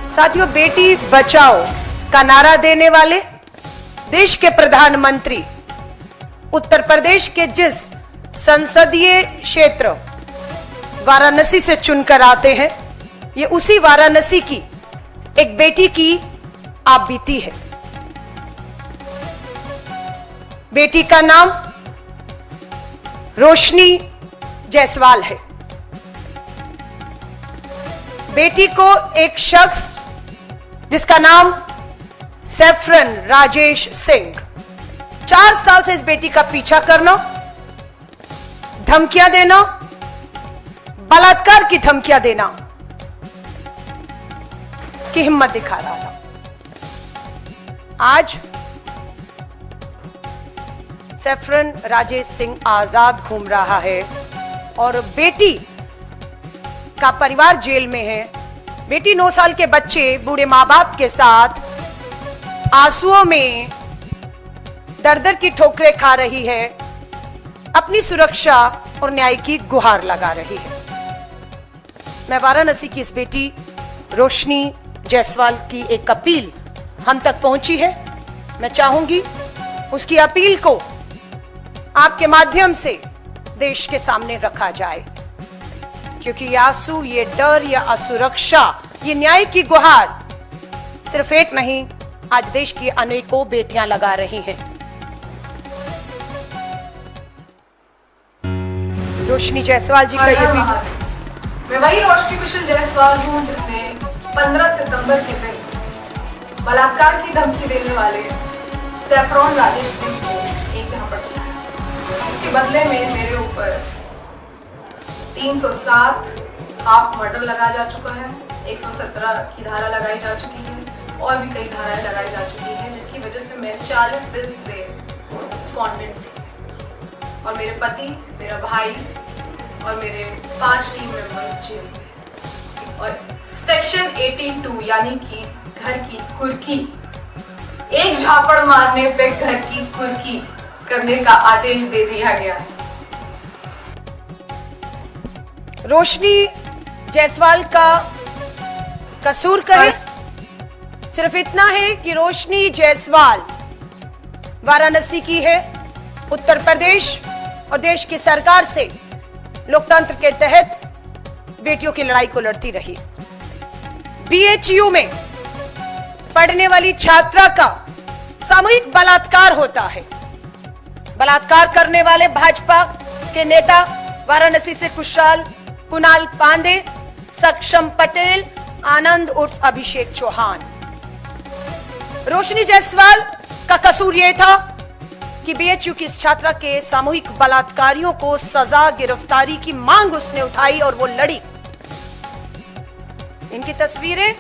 साथियों, बेटी बचाओ का नारा देने वाले देश के प्रधानमंत्री उत्तर प्रदेश के जिस संसदीय क्षेत्र वाराणसी से चुनकर आते हैं, ये उसी वाराणसी की एक बेटी की आप बीती है। बेटी का नाम रोशनी जायसवाल है। बेटी को एक शख्स जिसका नाम सैफरन राजेश सिंह 4 साल से इस बेटी का पीछा करना, धमकियां देना, बलात्कार की धमकियां देना की हिम्मत दिखा रहा था। आज सैफरन राजेश सिंह आजाद घूम रहा है और बेटी का परिवार जेल में है। बेटी 9 साल के बच्चे बूढ़े मां बाप के साथ आंसुओं में दर-दर की ठोकरें खा रही है, अपनी सुरक्षा और न्याय की गुहार लगा रही है। मैं वाराणसी की इस बेटी रोशनी जायसवाल की एक अपील हम तक पहुंची है। मैं चाहूंगी उसकी अपील को आपके माध्यम से देश के सामने रखा जाए, क्योंकि ये आंसू, ये डर, ये असुरक्षा, ये न्याय की गुहार सिर्फ एक नहीं, आज देश की अनेकों बेटियां लगा रही हैं। रोशनी जायसवाल जी का ये भी, मैं वही रोशनी कुशल जायसवाल हूँ जिसने 15 सितंबर के दिन बलात्कार की धमकी देने वाले सैफरन राजेश सिंह को एक जहां पर चलाया। इसके बदले में मेरे ऊपर 307 हाफ मर्डर लगाया जा चुका है, 117 की धारा लगाई जा चुकी है और भी कई धाराएं लगाई जा चुकी हैं, जिसकी वजह से मैं 40 दिन से स्पॉन्डेंट थी और मेरे पति, मेरा भाई और मेरे 5 टीम मेंबर्स जेल में। और सेक्शन 82 यानी कि घर की कुर्की, एक झापड़ मारने पे घर की कुर्की करने का आदेश दे दिया गया है। रोशनी जायसवाल का कसूर कहे सिर्फ इतना है कि रोशनी जायसवाल वाराणसी की है, उत्तर प्रदेश और देश की सरकार से लोकतंत्र के तहत बेटियों की लड़ाई को लड़ती रही। बीएचयू में पढ़ने वाली छात्रा का सामूहिक बलात्कार होता है। बलात्कार करने वाले भाजपा के नेता वाराणसी से कुणाल पांडे, सक्षम पटेल, आनंद उर्फ अभिषेक चौहान। रोशनी जायसवाल का कसूर यह था कि बीएचयू की इस छात्रा के सामूहिक बलात्कारियों को सजा, गिरफ्तारी की मांग उसने उठाई और वो लड़ी। इनकी तस्वीरें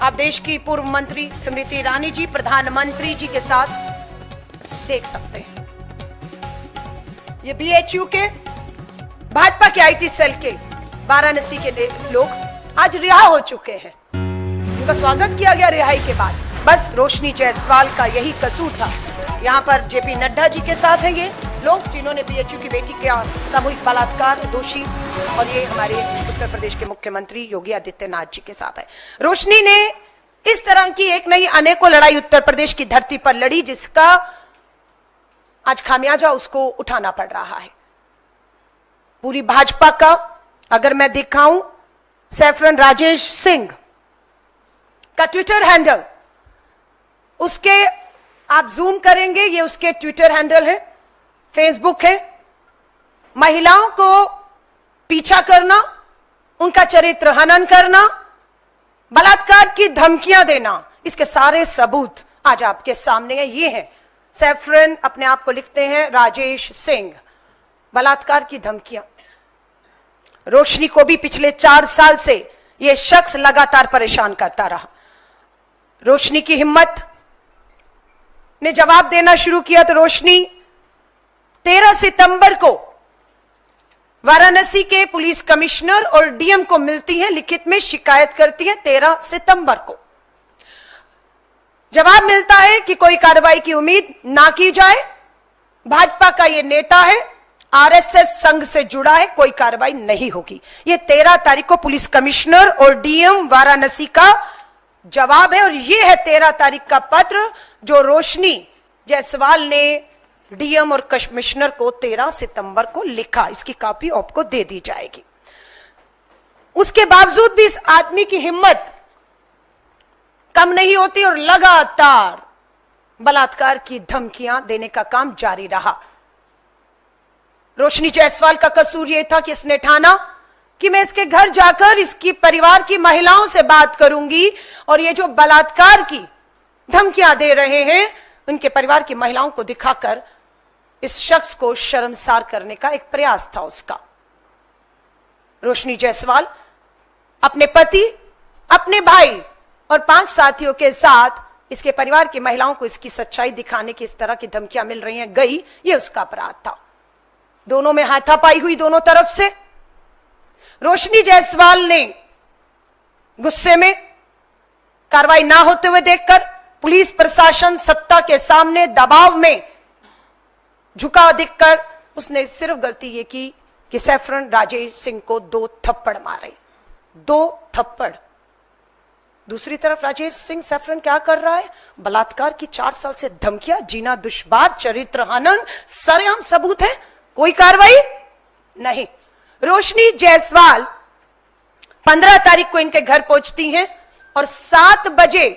आप देश की पूर्व मंत्री स्मृति ईरानी जी, प्रधानमंत्री जी के साथ देख सकते हैं। ये बीएचयू के भाजपा के आईटी सेल के वाराणसी के लोग आज रिहा हो चुके हैं। उनका स्वागत किया गया रिहाई के बाद। बस रोशनी जायसवाल का यही कसूर था। यहाँ पर जेपी नड्डा जी के साथ हैं ये लोग जिन्होंने बीएचयू की बेटी के सामूहिक बलात्कार दोषी, और ये हमारे उत्तर प्रदेश के मुख्यमंत्री योगी आदित्यनाथ जी के साथ है। रोशनी ने इस तरह की एक नहीं अनेकों लड़ाई उत्तर प्रदेश की धरती पर लड़ी, जिसका आज खामियाजा उसको उठाना पड़ रहा है। पूरी भाजपा का अगर मैं दिखाऊं, सैफरन राजेश सिंह का ट्विटर हैंडल, उसके आप जूम करेंगे, ये उसके ट्विटर हैंडल है, फेसबुक है। महिलाओं को पीछा करना, उनका चरित्र हनन करना, बलात्कार की धमकियां देना, इसके सारे सबूत आज आपके सामने है। ये है सैफरन, अपने आप को लिखते हैं राजेश सिंह। बलात्कार की धमकियां। रोशनी को भी पिछले 4 साल से यह शख्स लगातार परेशान करता रहा। रोशनी की हिम्मत ने जवाब देना शुरू किया तो रोशनी 13 सितंबर को वाराणसी के पुलिस कमिश्नर और डीएम को मिलती है, लिखित में शिकायत करती है। 13 सितंबर को जवाब मिलता है कि कोई कार्रवाई की उम्मीद ना की जाए। भाजपा का यह नेता है, आरएसएस संघ से जुड़ा है, कोई कार्रवाई नहीं होगी। ये 13 तारीख को पुलिस कमिश्नर और डीएम वाराणसी का जवाब है, और ये है 13 तारीख का पत्र जो रोशनी जायसवाल ने डीएम और कमिश्नर को 13 सितंबर को लिखा। इसकी कॉपी आपको दे दी जाएगी। उसके बावजूद भी इस आदमी की हिम्मत कम नहीं होती और लगातार बलात्कार की धमकियां देने का काम जारी रहा। रोशनी जायसवाल का कसूर यह था कि इसने ठाना कि मैं इसके घर जाकर इसकी परिवार की महिलाओं से बात करूंगी, और ये जो बलात्कार की धमकियां दे रहे हैं उनके परिवार की महिलाओं को दिखाकर इस शख्स को शर्मसार करने का एक प्रयास था उसका। रोशनी जायसवाल अपने पति, अपने भाई और 5 साथियों के साथ इसके परिवार की महिलाओं को इसकी सच्चाई दिखाने की इस तरह की धमकियां मिल रही हैं, गई, ये उसका अपराध था। दोनों में हाथापाई हुई दोनों तरफ से। रोशनी जायसवाल ने गुस्से में कार्रवाई ना होते हुए देखकर पुलिस प्रशासन सत्ता के सामने दबाव में झुका दिखकर उसने सिर्फ गलती ये की कि सैफरन राजेश सिंह को 2 थप्पड़ मारे। 2 थप्पड़। दूसरी तरफ राजेश सिंह सैफरन क्या कर रहा है? बलात्कार की 4 साल से धमकियां, जीना दुश्वार, चरित्र हनन, सरेआम सबूत है, कोई कार्रवाई नहीं। रोशनी जायसवाल 15 तारीख को इनके घर पहुंचती हैं और 7 बजे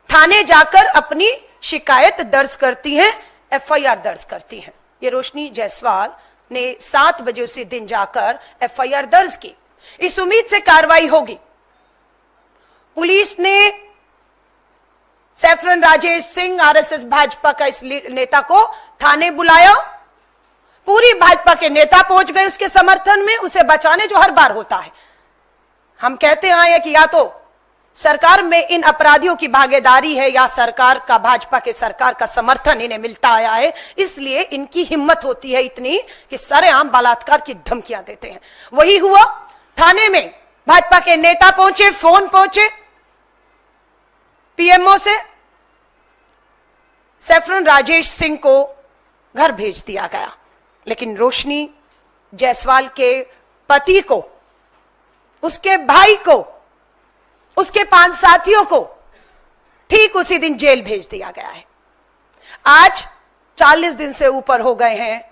थाने जाकर अपनी शिकायत दर्ज करती हैं, एफआईआर दर्ज करती हैं। ये रोशनी जायसवाल ने 7 बजे उसी दिन जाकर एफआईआर दर्ज की, इस उम्मीद से कार्रवाई होगी। पुलिस ने सैफरन राजेश सिंह, आरएसएस भाजपा का इस नेता को थाने बुलाया। पूरी भाजपा के नेता पहुंच गए उसके समर्थन में, उसे बचाने, जो हर बार होता है। हम कहते आए हैं कि या तो सरकार में इन अपराधियों की भागीदारी है या सरकार का, भाजपा के सरकार का समर्थन इन्हें मिलता आया है, इसलिए इनकी हिम्मत होती है इतनी कि सरेआम बलात्कार की धमकियां देते हैं। वही हुआ। थाने में भाजपा के नेता पहुंचे, फोन पहुंचे पीएमओ से, सैफरन राजेश सिंह को घर भेज दिया गया। लेकिन रोशनी जायसवाल के पति को, उसके भाई को, उसके 5 साथियों को ठीक उसी दिन जेल भेज दिया गया है। आज 40 दिन से ऊपर हो गए हैं।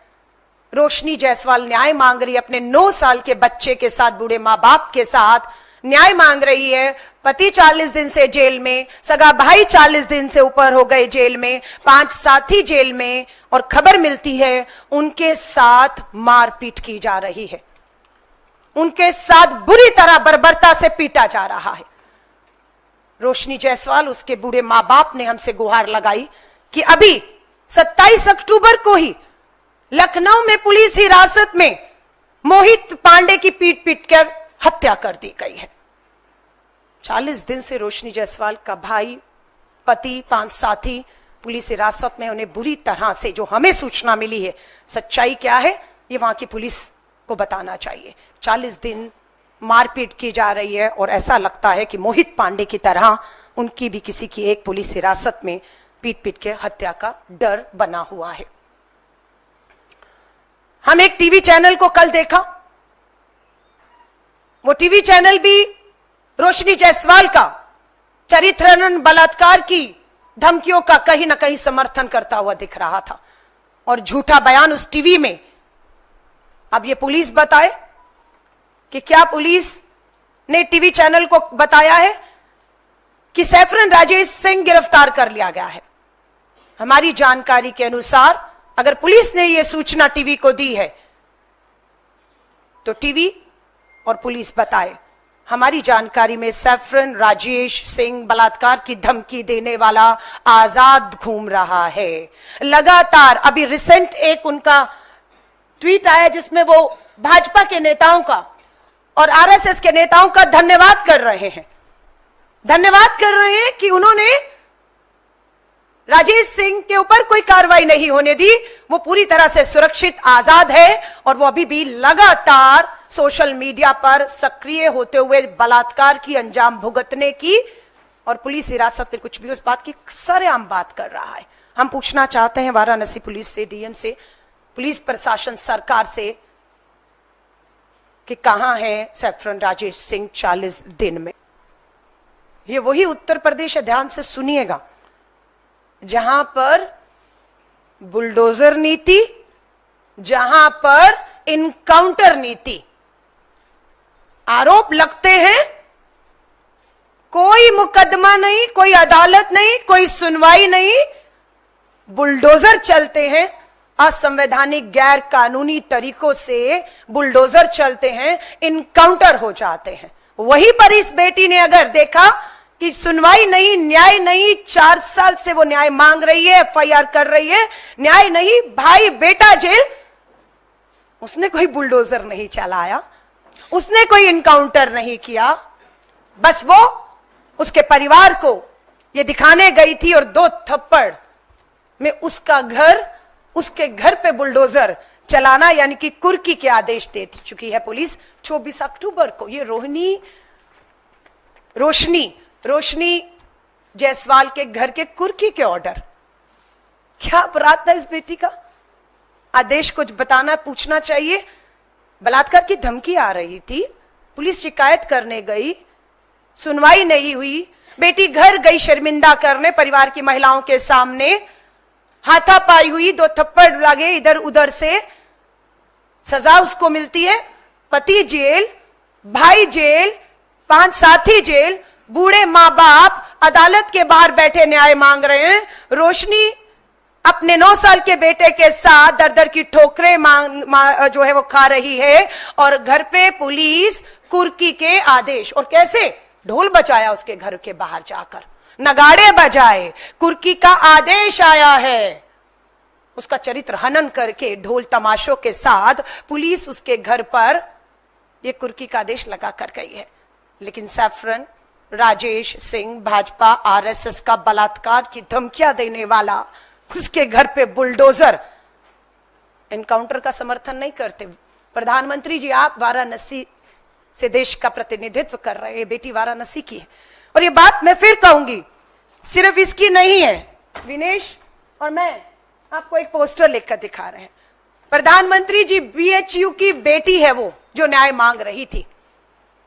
रोशनी जायसवाल न्याय मांग रही है, अपने 9 साल के बच्चे के साथ, बूढ़े मां बाप के साथ न्याय मांग रही है। पति 40 दिन से जेल में, सगा भाई 40 दिन से ऊपर हो गए जेल में, 5 साथी जेल में, और खबर मिलती है उनके साथ मारपीट की जा रही है, उनके साथ बुरी तरह बर्बरता से पीटा जा रहा है। रोशनी जायसवाल, उसके बूढ़े मां बाप ने हमसे गुहार लगाई कि अभी 27 अक्टूबर को ही लखनऊ में पुलिस हिरासत में मोहित पांडे की पीट पीट कर हत्या कर दी गई है। 40 दिन से रोशनी जायसवाल का भाई, पति, 5 साथी पुलिस हिरासत में, उन्हें बुरी तरह से, जो हमें सूचना मिली है, सच्चाई क्या है ये वहां की पुलिस को बताना चाहिए। 40 दिन मारपीट की जा रही है और ऐसा लगता है कि मोहित पांडे की तरह उनकी भी किसी की एक पुलिस हिरासत में पीट पीट के हत्या का डर बना हुआ है। हम एक टीवी चैनल को कल देखा, वो टीवी चैनल भी रोशनी जायसवाल का चरित्र हनन, बलात्कार की धमकियों का कहीं ना कहीं समर्थन करता हुआ दिख रहा था, और झूठा बयान उस टीवी में। अब ये पुलिस बताए कि क्या पुलिस ने टीवी चैनल को बताया है कि सैफरन राजेश सिंह गिरफ्तार कर लिया गया है। हमारी जानकारी के अनुसार अगर पुलिस ने यह सूचना टीवी को दी है तो टीवी और पुलिस बताए। हमारी जानकारी में सैफरन राजेश सिंह बलात्कार की धमकी देने वाला आजाद घूम रहा है लगातार। अभी रिसेंट एक उनका ट्वीट आया जिसमें वो भाजपा के नेताओं का और आरएसएस के नेताओं का धन्यवाद कर रहे हैं, कि उन्होंने राजेश सिंह के ऊपर कोई कार्रवाई नहीं होने दी, वो पूरी तरह से सुरक्षित आजाद है और वो अभी भी लगातार सोशल मीडिया पर सक्रिय होते हुए बलात्कार की अंजाम भुगतने की और पुलिस हिरासत में कुछ भी उस बात की सरेआम बात कर रहा है। हम पूछना चाहते हैं वाराणसी पुलिस से, डीएम से, पुलिस प्रशासन सरकार से कि कहां है सैफरन राजेश सिंह 40 दिन में। ये वही उत्तर प्रदेश है, ध्यान से सुनिएगा, जहां पर बुलडोजर नीति, जहां पर इनकाउंटर नीति, आरोप लगते हैं, कोई मुकदमा नहीं, कोई अदालत नहीं, कोई सुनवाई नहीं, बुलडोजर चलते हैं, असंवैधानिक गैर कानूनी तरीकों से बुलडोजर चलते हैं, इनकाउंटर हो जाते हैं। वहीं पर इस बेटी ने अगर देखा कि सुनवाई नहीं, न्याय नहीं, 4 साल से वो न्याय मांग रही है, एफआईआर कर रही है, न्याय नहीं, भाई बेटा जेल, उसने कोई बुलडोजर नहीं चलाया, उसने कोई इनकाउंटर नहीं किया, बस वो उसके परिवार को ये दिखाने गई थी और 2 थप्पड़ में उसके घर पे बुलडोजर चलाना यानी कि कुर्की के आदेश दे चुकी है पुलिस 24 अक्टूबर को। ये रोशनी जायसवाल के घर के कुर्की के ऑर्डर। क्या अपराध था इस बेटी का? आदेश कुछ बताना, पूछना चाहिए। बलात्कार की धमकी आ रही थी, पुलिस शिकायत करने गई, सुनवाई नहीं हुई, बेटी घर गई शर्मिंदा करने, परिवार की महिलाओं के सामने हाथापाई हुई, 2 थप्पड़ लगे इधर उधर से, सजा उसको मिलती है, पति जेल, भाई जेल, 5 साथी जेल, बूढ़े मां बाप अदालत के बाहर बैठे न्याय मांग रहे हैं। रोशनी अपने 9 साल के बेटे के साथ दर दर की ठोकरें जो है वो खा रही है, और घर पे पुलिस कुर्की के आदेश, और कैसे ढोल बजाया उसके घर के बाहर जाकर, नगाड़े बजाए, कुर्की का आदेश आया है, उसका चरित्र हनन करके ढोल तमाशों के साथ पुलिस उसके घर पर यह कुर्की का आदेश लगा कर गई है। लेकिन सैफरन राजेश सिंह भाजपा आरएसएस का बलात्कार की धमकियां देने वाला उसके घर पे बुलडोजर, एनकाउंटर का समर्थन नहीं करते। प्रधानमंत्री जी, आप वाराणसी से देश का प्रतिनिधित्व कर रहे हैं, बेटी वाराणसी की है, और ये बात मैं फिर कहूंगी, सिर्फ इसकी नहीं है। विनेश और मैं आपको एक पोस्टर लिखकर दिखा रहे हैं। प्रधानमंत्री जी, बीएचयू की बेटी है वो जो न्याय मांग रही थी,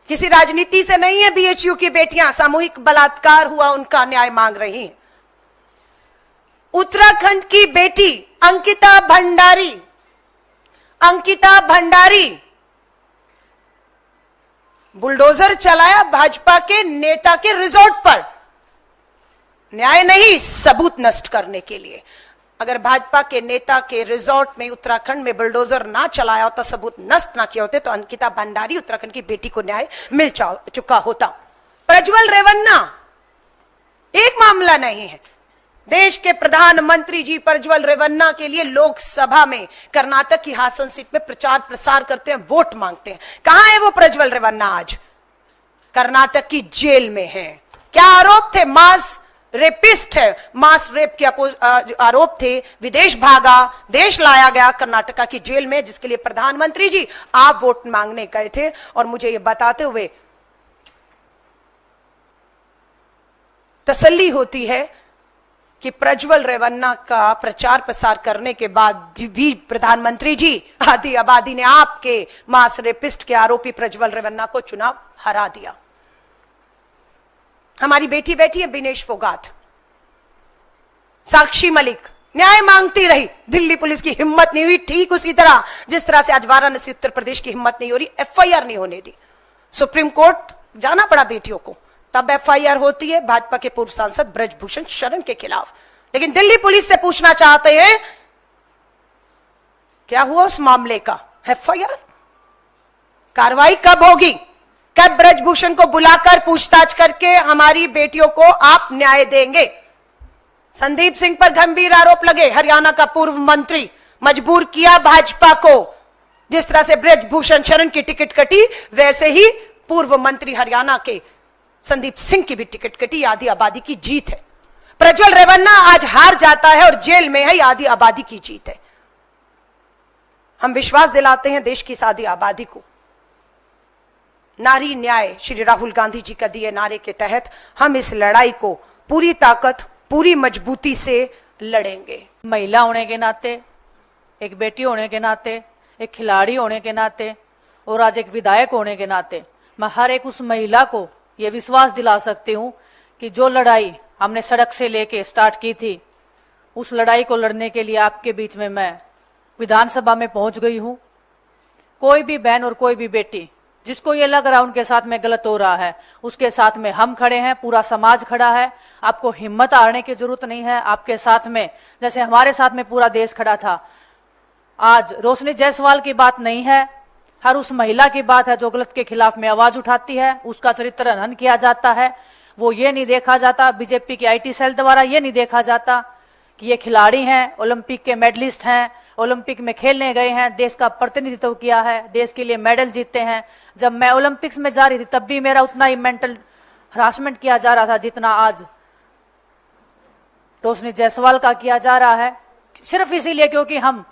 किसी राजनीति से नहीं है। बीएचयू की बेटियां, सामूहिक बलात्कार हुआ, उनका न्याय मांग रही हैं। उत्तराखंड की बेटी अंकिता भंडारी बुलडोजर चलाया भाजपा के नेता के रिजॉर्ट पर, न्याय नहीं, सबूत नष्ट करने के लिए। अगर भाजपा के नेता के रिजॉर्ट में उत्तराखंड में बुलडोजर ना चलाया होता, सबूत नष्ट ना किया होते, तो अंकिता भंडारी उत्तराखंड की बेटी को न्याय मिल चुका होता। प्रज्वल रेवन्ना एक मामला नहीं है। देश के प्रधानमंत्री जी प्रज्वल रेवन्ना के लिए लोकसभा में कर्नाटक की हासन सीट में प्रचार प्रसार करते हैं, वोट मांगते हैं। कहां है वो प्रज्वल रेवन्ना? आज कर्नाटक की जेल में है। क्या आरोप थे? मास रेपिस्ट है, मास रेप के आरोप थे, विदेश भागा, देश लाया गया कर्नाटका की जेल में, जिसके लिए प्रधानमंत्री जी आप वोट मांगने गए थे। और मुझे ये बताते हुए तसल्ली होती है कि प्रज्वल रेवन्ना का प्रचार प्रसार करने के बाद भी प्रधानमंत्री जी आधी आबादी ने आपके मास रेपिस्ट के आरोपी प्रज्वल रेवन्ना को चुनाव हरा दिया। हमारी बेटी बैठी है विनेश फोगाट, साक्षी मलिक न्याय मांगती रही, दिल्ली पुलिस की हिम्मत नहीं हुई, ठीक उसी तरह जिस तरह से आज वाराणसी उत्तर प्रदेश की हिम्मत नहीं हो रही, एफआईआर नहीं होने दी। सुप्रीम कोर्ट जाना पड़ा बेटियों को, तब एफआईआर होती है भाजपा के पूर्व सांसद ब्रजभूषण शरण के खिलाफ। लेकिन दिल्ली पुलिस से पूछना चाहते हैं क्या हुआ उस मामले का, एफआईआर, कार्रवाई कब होगी, कब ब्रजभूषण को बुलाकर पूछताछ करके हमारी बेटियों को आप न्याय देंगे। संदीप सिंह पर गंभीर आरोप लगे, हरियाणा का पूर्व मंत्री, मजबूर किया भाजपा को, जिस तरह से ब्रजभूषण शरण की टिकट कटी वैसे ही पूर्व मंत्री हरियाणा के संदीप सिंह की भी टिकट कटी। आधी आबादी की जीत है। प्रज्वल रेवन्ना आज हार जाता है और जेल में है, आधी आबादी की जीत है। हम विश्वास दिलाते हैं देश की इस आधी आबादी को। नारी न्याय श्री राहुल गांधी जी का दिए नारे के तहत हम इस लड़ाई को पूरी ताकत, पूरी मजबूती से लड़ेंगे। महिला होने के नाते एक बेटी होने के नाते, एक खिलाड़ी होने के नाते और आज एक विधायक होने के नाते मैं हर एक उस महिला को ये विश्वास दिला सकती हूँ कि जो लड़ाई हमने सड़क से लेके स्टार्ट की थी, उस लड़ाई को लड़ने के लिए आपके बीच में मैं विधानसभा में पहुंच गई हूँ। कोई भी बहन और कोई भी बेटी जिसको ये लग रहा है उनके साथ में गलत हो रहा है, उसके साथ में हम खड़े हैं, पूरा समाज खड़ा है। आपको हिम्मत हारने की जरूरत नहीं है। आपके साथ में जैसे हमारे साथ में पूरा देश खड़ा था। आज रोशनी जायसवाल की बात नहीं है, हर उस महिला की बात है जो गलत के खिलाफ में आवाज उठाती है, उसका चरित्र हनन किया जाता है। वो ये नहीं देखा जाता, बीजेपी के आईटी सेल द्वारा ये नहीं देखा जाता कि ये खिलाड़ी हैं, ओलंपिक के मेडलिस्ट हैं, ओलंपिक में खेलने गए हैं, देश का प्रतिनिधित्व किया है, देश के लिए मेडल जीते हैं। जब मैं ओलंपिक्स में जा रही थी तब भी मेरा उतना ही मेंटल हरासमेंट किया जा रहा था जितना आज रोशनी जायसवाल का किया जा रहा है, सिर्फ इसीलिए क्योंकि हम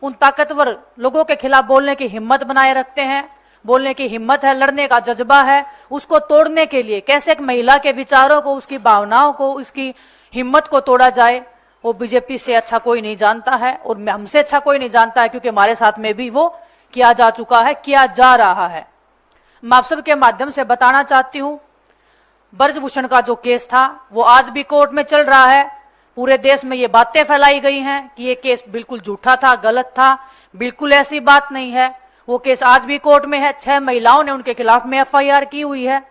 उन ताकतवर लोगों के खिलाफ बोलने की हिम्मत बनाए रखते हैं। बोलने की हिम्मत है, लड़ने का जज्बा है। उसको तोड़ने के लिए कैसे एक महिला के विचारों को, उसकी भावनाओं को, उसकी हिम्मत को तोड़ा जाए, वो बीजेपी से अच्छा कोई नहीं जानता है और हमसे अच्छा कोई नहीं जानता है, क्योंकि हमारे साथ में भी वो किया जा चुका है, किया जा रहा है। मैं आप सबके माध्यम से बताना चाहती हूं, ब्रजभूषण का जो केस था वो आज भी कोर्ट में चल रहा है। पूरे देश में ये बातें फैलाई गई हैं कि ये केस बिल्कुल झूठा था, गलत था। बिल्कुल ऐसी बात नहीं है। वो केस आज भी कोर्ट में है। 6 महिलाओं ने उनके खिलाफ में एफआईआर की हुई है।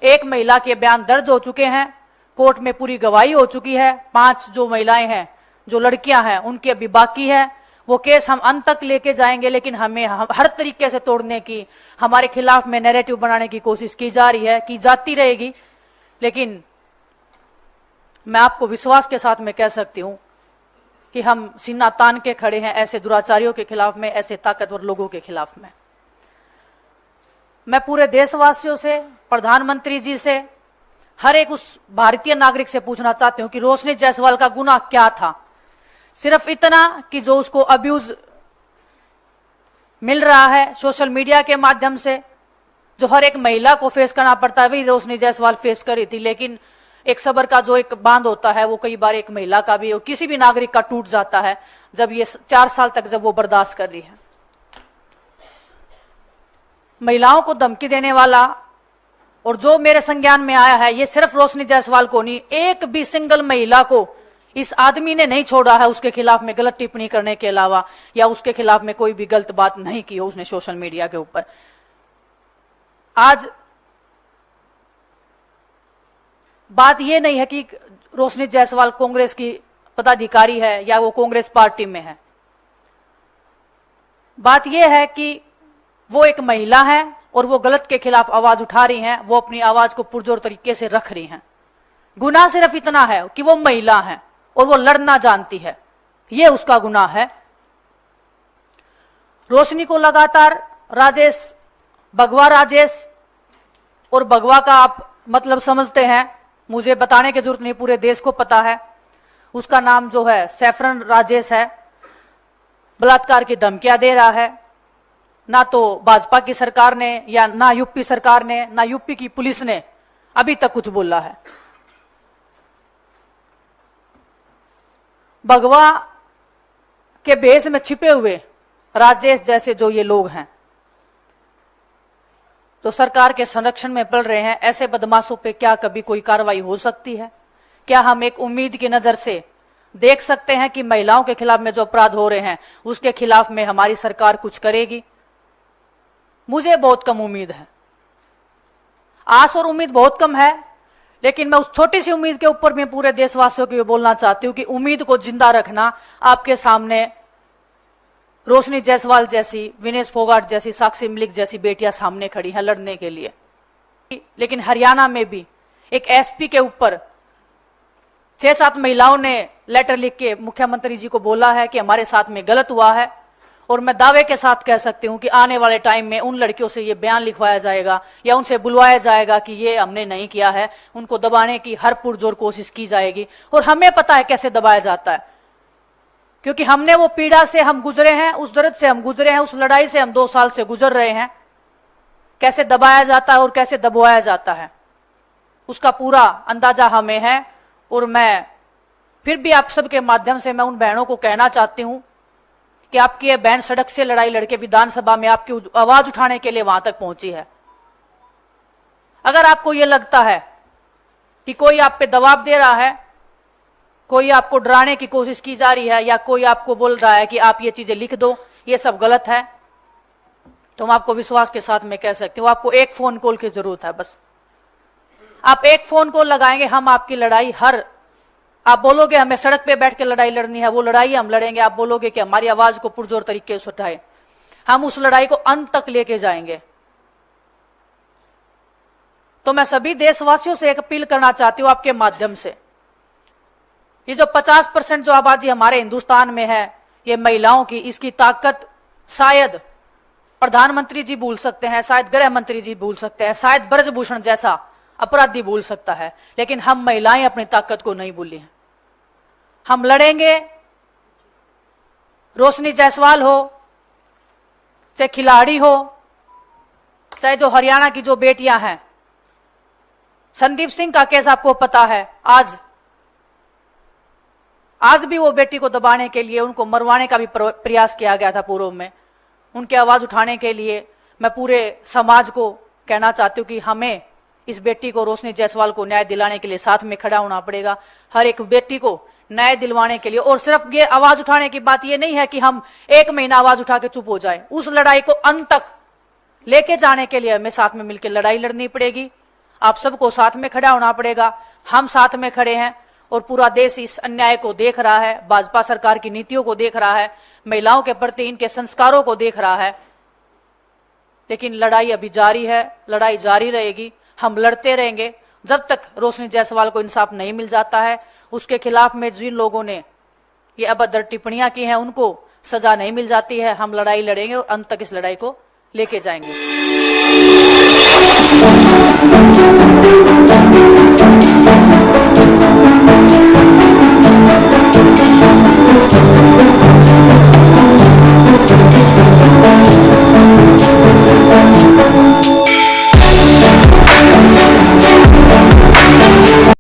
1 महिला के बयान दर्ज हो चुके हैं, कोर्ट में पूरी गवाही हो चुकी है। 5 जो महिलाएं हैं, जो लड़कियां हैं, उनकी अभी बाकी है। वो केस हम अंत तक लेके जाएंगे, लेकिन हमें हर तरीके से तोड़ने की, हमारे खिलाफ में नैरेटिव बनाने की कोशिश की जा रही है, की जाती रहेगी। लेकिन मैं आपको विश्वास के साथ में कह सकती हूं कि हम सीना तान के खड़े हैं ऐसे दुराचारियों के खिलाफ में, ऐसे ताकतवर लोगों के खिलाफ में। मैं पूरे देशवासियों से, प्रधानमंत्री जी से, हर एक उस भारतीय नागरिक से पूछना चाहती हूं कि रोशनी जायसवाल का गुनाह क्या था। सिर्फ इतना कि जो उसको अब्यूज मिल रहा है सोशल मीडिया के माध्यम से, जो हर एक महिला को फेस करना पड़ता है, वही रोशनी जायसवाल फेस करी थी। लेकिन एक सब्र का जो एक बांध होता है वो कई बार एक महिला का भी और किसी भी नागरिक का टूट जाता है, जब ये 4 साल तक जब वो बर्दाश्त कर रही है। महिलाओं को धमकी देने वाला और जो मेरे संज्ञान में आया है, ये सिर्फ रोशनी जायसवाल को नहीं, एक भी सिंगल महिला को इस आदमी ने नहीं छोड़ा है उसके खिलाफ में गलत टिप्पणी करने के अलावा, या उसके खिलाफ में कोई भी गलत बात नहीं की हो उसने सोशल मीडिया के ऊपर। आज बात यह नहीं है कि रोशनी जायसवाल कांग्रेस की पदाधिकारी है या वो कांग्रेस पार्टी में है। बात यह है कि वो एक महिला है और वो गलत के खिलाफ आवाज उठा रही हैं, वो अपनी आवाज को पुरजोर तरीके से रख रही हैं। गुनाह सिर्फ इतना है कि वो महिला है और वो लड़ना जानती है, ये उसका गुनाह है। रोशनी को लगातार राजेश, भगवा राजेश, और भगवा का आप मतलब समझते हैं, मुझे बताने की जरूरत नहीं, पूरे देश को पता है। उसका नाम जो है सैफरन राजेश है। बलात्कार की धमकियां दे रहा है। ना तो भाजपा की सरकार ने या ना यूपी सरकार ने, ना यूपी की पुलिस ने अभी तक कुछ बोला है। भगवा के भेष में छिपे हुए राजेश जैसे जो ये लोग हैं, जो सरकार के संरक्षण में पड़ रहे हैं, ऐसे बदमाशों पे क्या कभी कोई कार्रवाई हो सकती है? क्या हम एक उम्मीद की नजर से देख सकते हैं कि महिलाओं के खिलाफ में जो अपराध हो रहे हैं उसके खिलाफ में हमारी सरकार कुछ करेगी? मुझे बहुत कम उम्मीद है। आस और उम्मीद बहुत कम है, लेकिन मैं उस छोटी सी उम्मीद के ऊपर भी पूरे देशवासियों को बोलना चाहती हूं कि उम्मीद को जिंदा रखना। आपके सामने रोशनी जायसवाल जैसी, विनेश फोगाट जैसी, साक्षी मलिक जैसी बेटियां सामने खड़ी हैं लड़ने के लिए। लेकिन हरियाणा में भी एक एसपी के ऊपर 6-7 महिलाओं ने लेटर लिख के मुख्यमंत्री जी को बोला है कि हमारे साथ में गलत हुआ है। और मैं दावे के साथ कह सकती हूं कि आने वाले टाइम में उन लड़कियों से ये बयान लिखवाया जाएगा या उनसे बुलवाया जाएगा कि ये हमने नहीं किया है। उनको दबाने की हर पुरजोर कोशिश की जाएगी और हमें पता है कैसे दबाया जाता है, क्योंकि हमने वो पीड़ा से हम गुजरे हैं, उस दर्द से हम गुजरे हैं, उस लड़ाई से हम 2 साल से गुजर रहे हैं। कैसे दबाया जाता है और कैसे दबाया जाता है उसका पूरा अंदाजा हमें है। और मैं फिर भी आप सबके माध्यम से मैं उन बहनों को कहना चाहती हूं कि आपकी ये बहन सड़क से लड़ाई लड़के विधानसभा में आपकी आवाज उठाने के लिए वहां तक पहुंची है। अगर आपको यह लगता है कि कोई आप पे दबाव दे रहा है, कोई आपको डराने की कोशिश की जा रही है, या कोई आपको बोल रहा है कि आप ये चीजें लिख दो, ये सब गलत है, तो हम आपको विश्वास के साथ में कह सकते हो, आपको एक फोन कॉल की जरूरत है। बस आप एक फोन कॉल लगाएंगे, हम आपकी लड़ाई आप बोलोगे हमें सड़क पे बैठ के लड़ाई लड़नी है, वो लड़ाई हम लड़ेंगे। आप बोलोगे कि हमारी आवाज को पुरजोर तरीके से उठाए, हम उस लड़ाई को अंत तक लेके जाएंगे। तो मैं सभी देशवासियों से एक अपील करना चाहती हूं आपके माध्यम से, ये जो 50% जो आबादी हमारे हिंदुस्तान में है, ये महिलाओं की, इसकी ताकत शायद प्रधानमंत्री जी भूल सकते हैं, शायद गृह मंत्री जी भूल सकते हैं, शायद ब्रजभूषण जैसा अपराधी भूल सकता है, लेकिन हम महिलाएं अपनी ताकत को नहीं भूली हैं। हम लड़ेंगे, रोशनी जायसवाल हो, चाहे खिलाड़ी हो, चाहे जो हरियाणा की जो बेटियां हैं, संदीप सिंह का केस आपको पता है, आज भी वो बेटी को दबाने के लिए, उनको मरवाने का भी प्रयास किया गया था पूर्व में। उनकी आवाज उठाने के लिए मैं पूरे समाज को कहना चाहती हूं कि हमें इस बेटी को, रोशनी जायसवाल को न्याय दिलाने के लिए साथ में खड़ा होना पड़ेगा। हर एक बेटी को न्याय दिलवाने के लिए, और सिर्फ ये आवाज उठाने की बात ये नहीं है कि हम एक महीना आवाज उठा के चुप हो जाए, उस लड़ाई को अंत तक लेके जाने के लिए हमें साथ में मिलकर लड़ाई लड़नी पड़ेगी। आप सबको साथ में खड़ा होना पड़ेगा। हम साथ में खड़े हैं और पूरा देश इस अन्याय को देख रहा है, भाजपा सरकार की नीतियों को देख रहा है, महिलाओं के प्रति इनके संस्कारों को देख रहा है। लेकिन लड़ाई अभी जारी है, लड़ाई जारी रहेगी, हम लड़ते रहेंगे जब तक रोशनी जायसवाल को इंसाफ नहीं मिल जाता है। उसके खिलाफ में जिन लोगों ने ये अभद्र टिप्पणियां की हैं, उनको सजा नहीं मिल जाती है, हम लड़ाई लड़ेंगे और अंत तक इस लड़ाई को लेके जाएंगे।